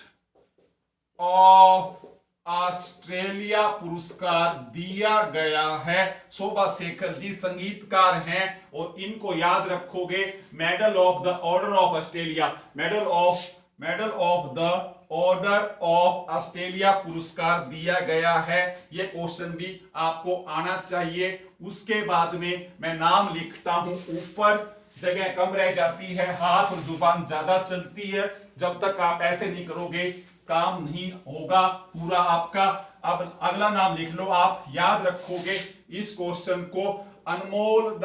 of Australia पुरस्कार दिया गया है। शोभा शेखर जी संगीतकार हैं और इनको याद रखोगे। Medal of the order of Australia, medal of the order of Australia पुरस्कार दिया गया है। ये क्वेश्चन भी आपको आना चाहिए। उसके बाद में मैं नाम लिखता हूं, ऊपर जगह कम रह जाती है, हाथ और जुबान ज्यादा चलती है। जब तक आप ऐसे नहीं करोगे काम नहीं होगा पूरा आपका। अब अगला नाम लिख लो, आप याद रखोगे इस क्वेश्चन को। अनमोल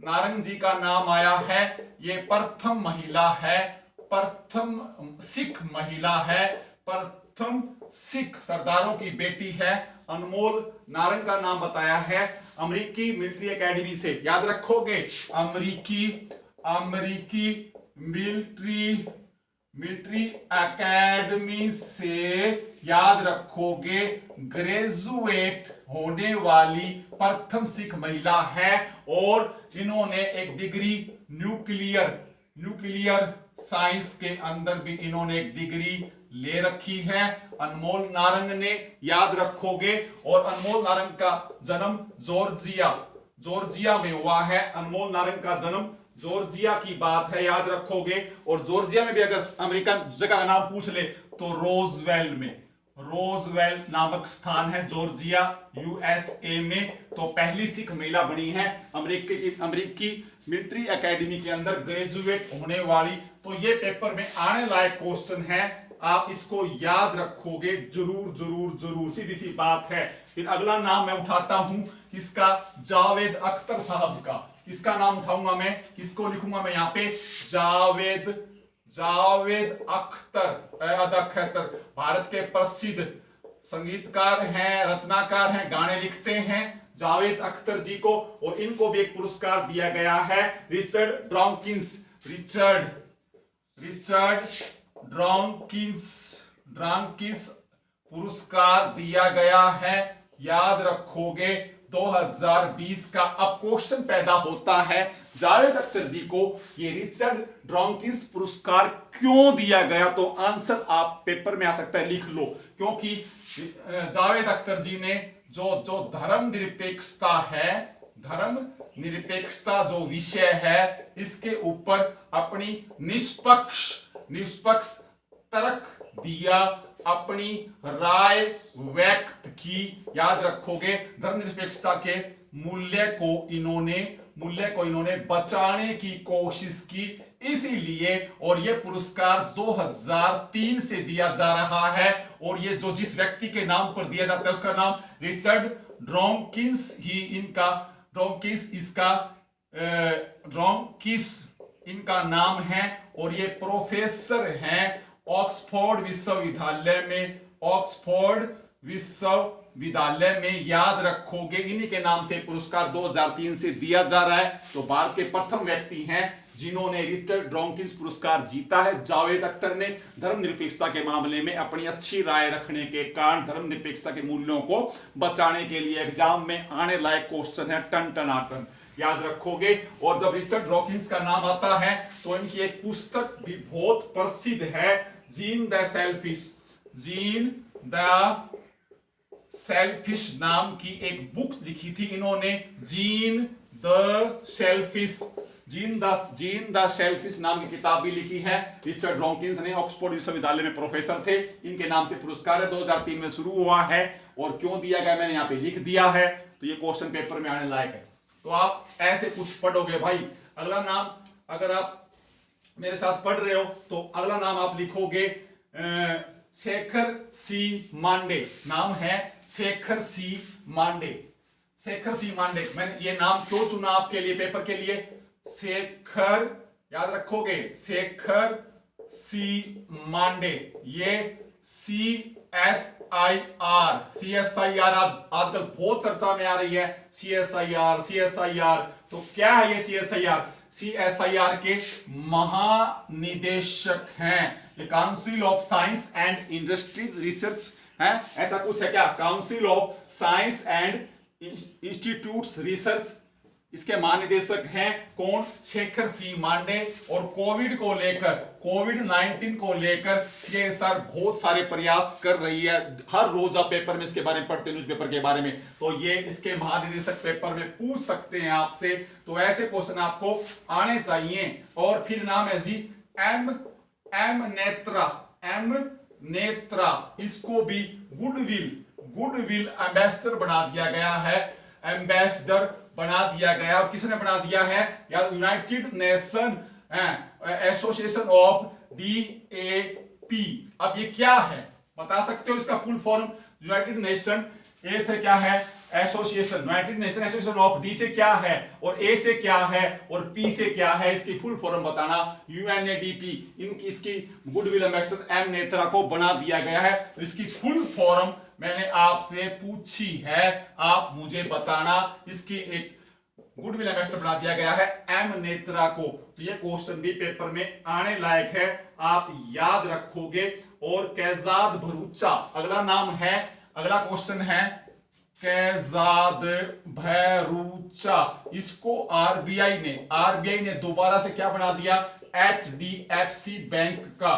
नारंग जी का नाम आया है। ये प्रथम महिला है, प्रथम सिख महिला है, प्रथम सिख सरदारों की बेटी है। अनमोल नारंग का नाम बताया है। अमेरिकी मिलिट्री एकेडमी से याद रखोगे, अमेरिकी मिलिट्री एकेडमी से याद रखोगे। ग्रेजुएट होने वाली प्रथम सिख महिला है और इन्होंने एक डिग्री न्यूक्लियर साइंस के अंदर भी इन्होंने एक डिग्री ले रखी है। अनमोल नारंग ने, याद रखोगे। और अनमोल नारंग का जन्म जॉर्जिया में हुआ है। अनमोल नारंग का जन्म जॉर्जिया की बात है, याद रखोगे। और जॉर्जिया में भी अगर अमेरिकन जगह का नाम पूछ ले तो रोजवेल नामक स्थान है जॉर्जिया, यूएसए में। तो पहली सिख महिला बनी है अमेरिकी मिलिट्री एकेडमी के अंदर ग्रेजुएट होने वाली। तो ये पेपर में आने लायक क्वेश्चन है, आप इसको याद रखोगे जरूर। सीधी सी बात है। फिर अगला नाम मैं उठाता हूं, किसका? जावेद अख्तर साहब का। किसका नाम उठाऊंगा मैं? किसको लिखूंगा मैं यहां पे? जावेद अख्तर भारत के प्रसिद्ध संगीतकार हैं, रचनाकार हैं, गाने लिखते हैं जावेद अख्तर जी को। और इनको भी एक पुरस्कार दिया गया है, रिचर्ड ड्रॉन्किंस पुरस्कार दिया गया है, याद रखोगे। 2020 का। अब क्वेश्चन पैदा होता है, जावेद अख्तर जी को ये रिचर्ड ड्रॉन्किंस पुरस्कार क्यों दिया गया? तो आंसर आप पेपर में आ सकता है, लिख लो। क्योंकि जावेद अख्तर जी ने जो धर्मनिरपेक्षता जो विषय है, इसके ऊपर अपनी निष्पक्ष तर्क दिया, अपनी राय व्यक्त की, याद रखोगे। धर्मनिरपेक्षता के मूल्य को इन्होंने बचाने की कोशिश की, इसीलिए। और यह पुरस्कार 2003 से दिया जा रहा है। और ये जिस व्यक्ति के नाम पर दिया जाता है उसका नाम रिचर्ड ड्रॉन्किंस इनका नाम है। और ये प्रोफेसर हैं ऑक्सफोर्ड विश्वविद्यालय में, याद रखोगे। इन्हीं के नाम से पुरस्कार 2003 से दिया जा रहा है। तो भारत के प्रथम व्यक्ति हैं जिन्होंने रिचर्ड ड्रॉन्किंस पुरस्कार जीता है। जावेद अख्तर ने धर्मनिरपेक्षता के मामले में अपनी अच्छी राय रखने के कारण धर्मनिरपेक्षता के मूल्यों को बचाने के लिए एग्जाम में आने लायक क्वेश्चन है, टन, याद रखोगे। और जब रिचर्ड ड्रॉन्किंस का नाम आता है तो इनकी एक पुस्तक भी बहुत प्रसिद्ध है, जीन द सेल्फिश नाम की एक बुक लिखी थी इन्होंने। जीन द सेल्फिश नाम की किताब भी लिखी है रिचर्ड ड्रॉन्किंस ने। ऑक्सफोर्ड विश्वविद्यालय में प्रोफेसर थे, इनके नाम से पुरस्कार है, 2003 में शुरू हुआ है। और क्यों दिया गया मैंने यहाँ पे लिख दिया है। तो ये क्वेश्चन पेपर में आने लायक है। तो आप ऐसे कुछ पढ़ोगे भाई। अगला नाम, अगर आप मेरे साथ पढ़ रहे हो तो अगला नाम आप लिखोगे शेखर सी मांडे। नाम है शेखर सी मांडे। मैंने ये नाम क्यों चुना आपके लिए, पेपर के लिए? शेखर, याद रखोगे, शेखर सी मांडे। ये CSIR आजकल बहुत चर्चा में आ रही है। CSIR तो क्या है ये CSIR के महानिदेशक हैं। ये council of science and industries research है, ऐसा कुछ है क्या? Council of science and institutes research, इसके महानिदेशक हैं कौन? शेखर सी मांडे। और कोविड-19 को लेकर सीएसआर बहुत सारे प्रयास कर रही है। हर रोज आप पेपर में इसके बारे में पढ़ते हैं, न्यूज़पेपर के बारे में, तो ये इसके महानिदेशक पेपर में पूछ सकते हैं आपसे। तो ऐसे क्वेश्चन आपको आने चाहिए। और फिर नाम है जी एम नेत्रा, इसको भी गुडविल एम्बेसडर बना दिया गया है। एम्बेसडर बना दिया गया। और किसने बना दिया है? या United nation association of DAP। अब ये क्या है बता सकते हो इसका फुल फॉर्म? यूनाइटेड नेशन, ए से क्या है? Association, United nation association of, D से क्या है और ए से क्या है और पी से क्या है, इसकी फुल फॉर्म बताना। UNADP, इनकी इसकी गुडविल एम्बेसडर एम नेत्रा को बना दिया गया है। तो इसकी फुल फॉर्म मैंने आपसे पूछी है, आप मुझे बताना। इसकी एक गुडविल एम्बेसडर बना दिया गया है एम नेत्रा को। तो ये क्वेश्चन भी पेपर में आने लायक है, आप याद रखोगे। और कैजाद भरूचा अगला नाम है, अगला क्वेश्चन है कैजाद भरूचा। इसको आरबीआई ने दोबारा से क्या बना दिया? HDFC बैंक का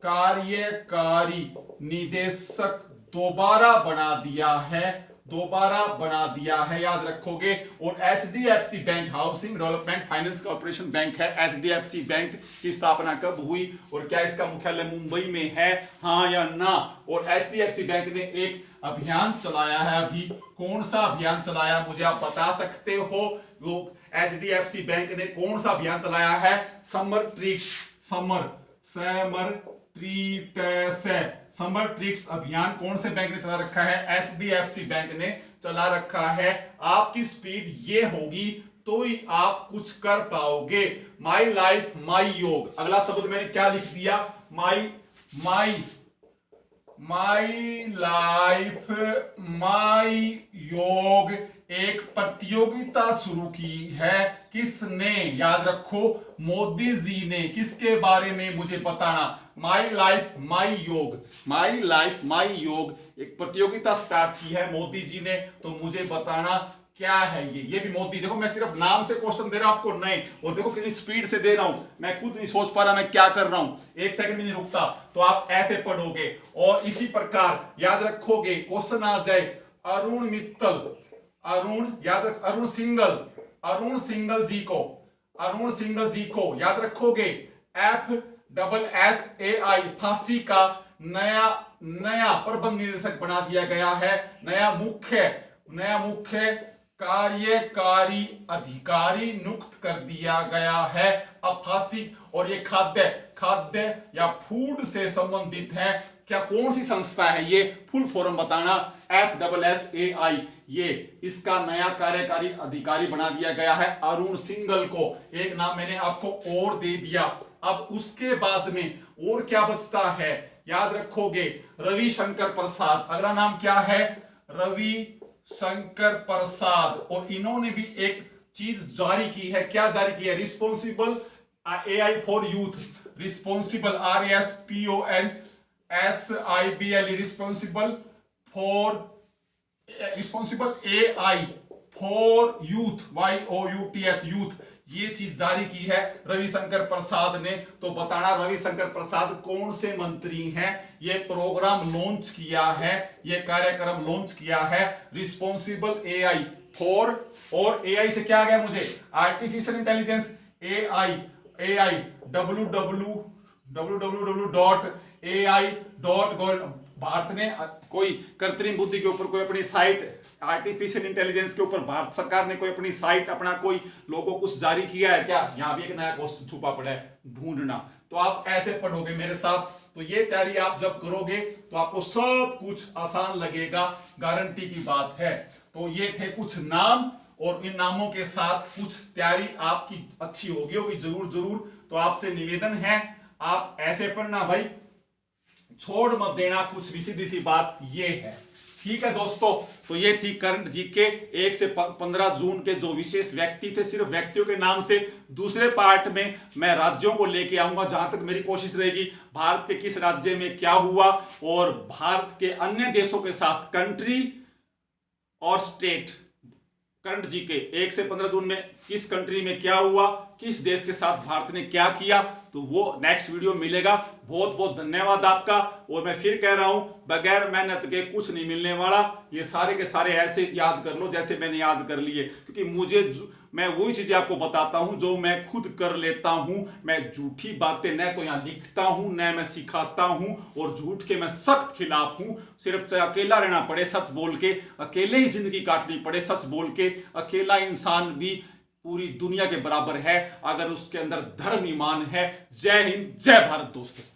कार्यकारी निदेशक दोबारा बना दिया है, याद रखोगे। और HDFC bank housing development finance corporation bank है। HDFC बैंक की स्थापना कब हुई और क्या इसका मुख्यालय मुंबई में है, हाँ या ना? और HDFC बैंक ने एक अभियान चलाया है, अभी कौन सा अभियान चलाया मुझे आप बता सकते हो? लोग HDFC बैंक ने कौन सा अभियान चलाया है? समर ट्रीट्स अभियान कौन से बैंक ने चला रखा है? HDFC बैंक ने चला रखा है। आपकी स्पीड ये होगी तो ही आप कुछ कर पाओगे। माई लाइफ माई योग, अगला शब्द मैंने क्या लिख दिया? माई लाइफ माई योग एक प्रतियोगिता शुरू की है। किसने? याद रखो, मोदी जी ने। किसके बारे में मुझे बताना? माई लाइफ माई योग एक प्रतियोगिता स्टार्ट की है मोदी जी ने। तो मुझे बताना क्या है ये भी मोदी। देखो मैं सिर्फ नाम से क्वेश्चन दे रहा हूं आपको, नहीं, और देखो कितनी स्पीड से दे रहा हूं, मैं खुद नहीं सोच पा रहा मैं क्या कर रहा हूं, एक सेकंड भी नहीं रुकता। तो आप ऐसे पढ़ोगे और इसी प्रकार याद रखोगे। क्वेश्चन आ जाए अरुण मित्तल, अरुण सिंगल जी को याद रखोगे। FSSAI फांसी का नया प्रबंध निदेशक बना दिया गया है। नया मुख्य कार्यकारी अधिकारी नियुक्त कर दिया गया है। अब फांसी और ये खाद्य या फूड से संबंधित है। क्या कौन सी संस्था है ये? फुल फॉर्म बताना। FSSAI, ये इसका नया कार्यकारी अधिकारी बना दिया गया है अरुण सिंगल को। एक नाम मैंने आपको और दे दिया। अब उसके बाद में और क्या बचता है? याद रखोगे रविशंकर प्रसाद, अगला नाम क्या है? रविशंकर प्रसाद। और इन्होंने भी एक चीज जारी की है। क्या जारी की है? Responsible AI for youth, responsible RESPONSIBLE, responsible AI for youth, YOUTH, youth, ये चीज जारी की है रविशंकर प्रसाद ने। तो बताना रविशंकर प्रसाद कौन से मंत्री हैं? ये प्रोग्राम लॉन्च किया है, ये कार्यक्रम लॉन्च किया है रिस्पॉन्सिबल AI फॉर। और AI से क्या आ गया मुझे? Artificial intelligence. AI www.ai.gov। Bharat ने कोई कृत्रिम बुद्धि के ऊपर कोई अपनी साइट, आर्टिफिशियल इंटेलिजेंस के ऊपर भारत सरकार ने कोई अपनी साइट, अपना कोई लोगो कुछ जारी किया है क्या? यहां भी एक नया क्वेश्चन छुपा पड़ा है, ढूंढना। तो आप ऐसे पढ़ोगे मेरे साथ, तो ये तैयारी आप जब करोगे तो आपको सब कुछ आसान लगेगा, गारंटी की बात है। तो ये थे कुछ नाम, और इन नामों के साथ कुछ तैयारी आपकी अच्छी होगी जरूर। तो आपसे निवेदन है आप ऐसे पढ़ना भाई, छोड़ मत देना कुछ भी, सीधी सी बात ये है। ठीक है दोस्तों, तो ये थी करंट जीके 1 से 15 जून के जो विशेष व्यक्ति थे, सिर्फ व्यक्तियों के नाम से। दूसरे पार्ट में मैं राज्यों को लेके आऊंगा, जहां तक मेरी कोशिश रहेगी। भारत के किस राज्य में क्या हुआ और भारत के अन्य देशों के साथ कंट्री और स्टेट, करंट जीके 1 से 15 जून में किस कंट्री में क्या हुआ, किस देश के साथ भारत ने क्या किया, तो वो नेक्स्ट वीडियो मिलेगा। बहुत बहुत धन्यवाद आपका। और मैं फिर कह रहा हूं, बगैर मेहनत के कुछ नहीं मिलने वाला। ये सारे के सारे ऐसे याद कर लो जैसे मैंने याद कर लिए, क्योंकि मैं वही चीजें आपको बताता हूं जो मैं खुद कर लेता हूं। मैं झूठी बातें न तो यहां लिखता हूं, न मैं सिखाता हूं, और झूठ के मैं सख्त खिलाफ हूं। सिर्फ चाहे अकेला रहना पड़े सच बोल के, अकेले ही जिंदगी काटनी पड़े सच बोल के, अकेला इंसान भी पूरी दुनिया के बराबर है अगर उसके अंदर धर्म ईमान है। जय हिंद, जय भारत दोस्तों।